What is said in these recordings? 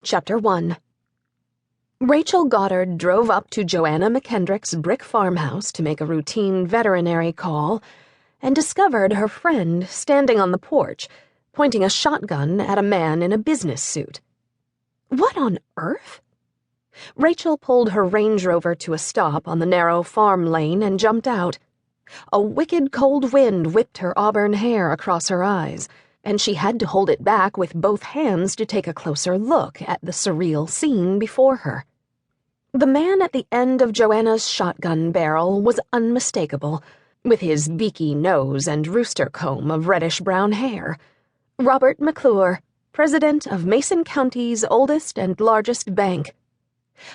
Chapter 1. Rachel Goddard drove up to Joanna McKendrick's brick farmhouse to make a routine veterinary call and discovered her friend standing on the porch, pointing a shotgun at a man in a business suit. What on earth? Rachel pulled her Range Rover to a stop on the narrow farm lane and jumped out. A wicked cold wind whipped her auburn hair across her eyes, and she had to hold it back with both hands to take a closer look at the surreal scene before her. The man at the end of Joanna's shotgun barrel was unmistakable, with his beaky nose and rooster comb of reddish-brown hair. Robert McClure, president of Mason County's oldest and largest bank.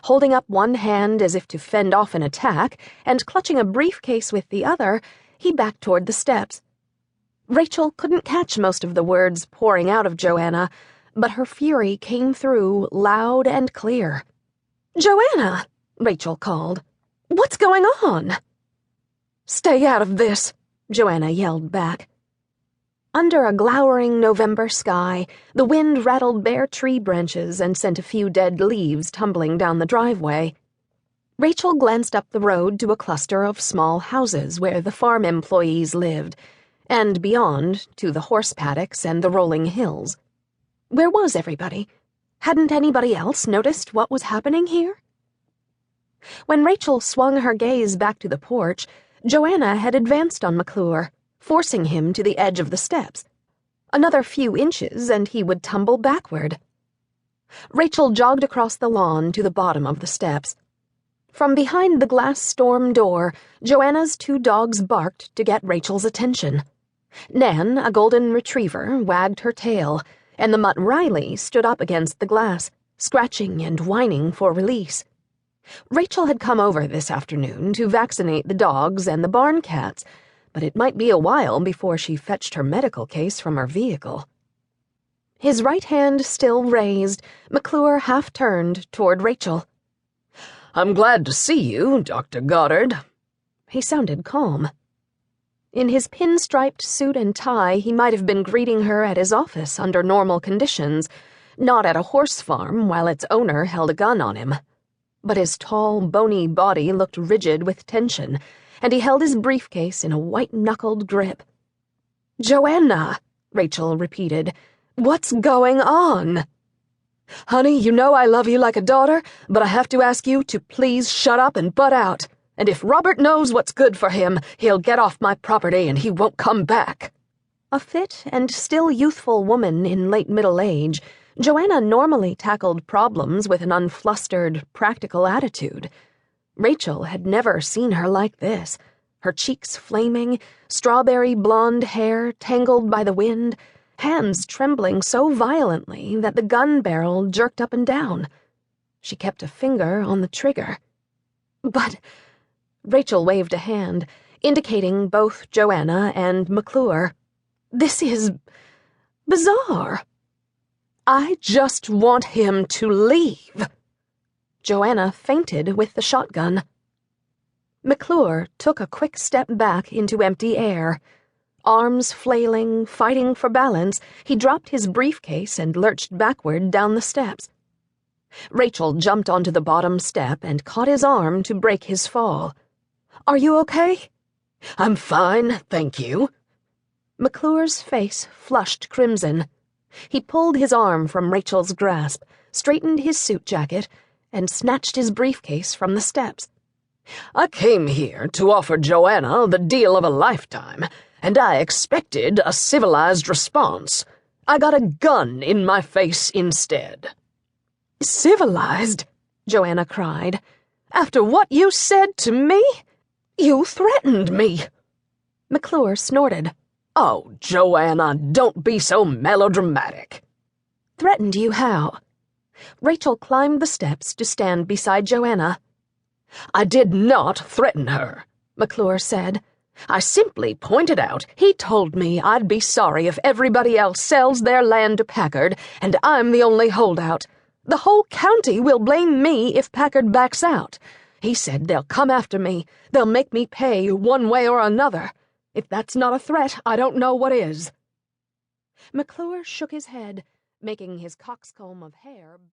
Holding up one hand as if to fend off an attack, and clutching a briefcase with the other, he backed toward the steps. Rachel couldn't catch most of the words pouring out of Joanna, but her fury came through loud and clear. "Joanna!" Rachel called. "What's going on?" "Stay out of this," Joanna yelled back. Under a glowering November sky, the wind rattled bare tree branches and sent a few dead leaves tumbling down the driveway. Rachel glanced up the road to a cluster of small houses where the farm employees lived, and beyond to the horse paddocks and the rolling hills. Where was everybody? Hadn't anybody else noticed what was happening here? When Rachel swung her gaze back to the porch, Joanna had advanced on McClure, forcing him to the edge of the steps. Another few inches and he would tumble backward. Rachel jogged across the lawn to the bottom of the steps. From behind the glass storm door, Joanna's two dogs barked to get Rachel's attention. Nan, a golden retriever, wagged her tail, and the mutt Riley stood up against the glass, scratching and whining for release. Rachel had come over this afternoon to vaccinate the dogs and the barn cats, but it might be a while before she fetched her medical case from her vehicle. His right hand still raised, McClure half turned toward Rachel. "I'm glad to see you, Dr. Goddard." He sounded calm. In his pinstriped suit and tie, he might have been greeting her at his office under normal conditions, not at a horse farm while its owner held a gun on him. But his tall, bony body looked rigid with tension, and he held his briefcase in a white-knuckled grip. "Joanna," Rachel repeated, "what's going on?" "Honey, you know I love you like a daughter, but I have to ask you to please shut up and butt out. And if Robert knows what's good for him, he'll get off my property and he won't come back." A fit and still youthful woman in late middle age, Joanna normally tackled problems with an unflustered, practical attitude. Rachel had never seen her like this, her cheeks flaming, strawberry blonde hair tangled by the wind, hands trembling so violently that the gun barrel jerked up and down. She kept a finger on the trigger. "But—" Rachel waved a hand, indicating both Joanna and McClure. "This is bizarre." "I just want him to leave." Joanna fainted with the shotgun. McClure took a quick step back into empty air. Arms flailing, fighting for balance, he dropped his briefcase and lurched backward down the steps. Rachel jumped onto the bottom step and caught his arm to break his fall. "Are you okay?" "I'm fine, thank you." McClure's face flushed crimson. He pulled his arm from Rachel's grasp, straightened his suit jacket, and snatched his briefcase from the steps. "I came here to offer Joanna the deal of a lifetime, and I expected a civilized response. I got a gun in my face instead." "Civilized?" Joanna cried. "After what you said to me? You threatened me." McClure snorted. "Oh, Joanna, don't be so melodramatic." "Threatened you how?" Rachel climbed the steps to stand beside Joanna. "I did not threaten her," McClure said. "I simply pointed out he told me I'd be sorry if everybody else sells their land to Packard, and I'm the only holdout. The whole county will blame me if Packard backs out. He said they'll come after me. They'll make me pay one way or another. If that's not a threat, I don't know what is." McClure shook his head, making his coxcomb of hair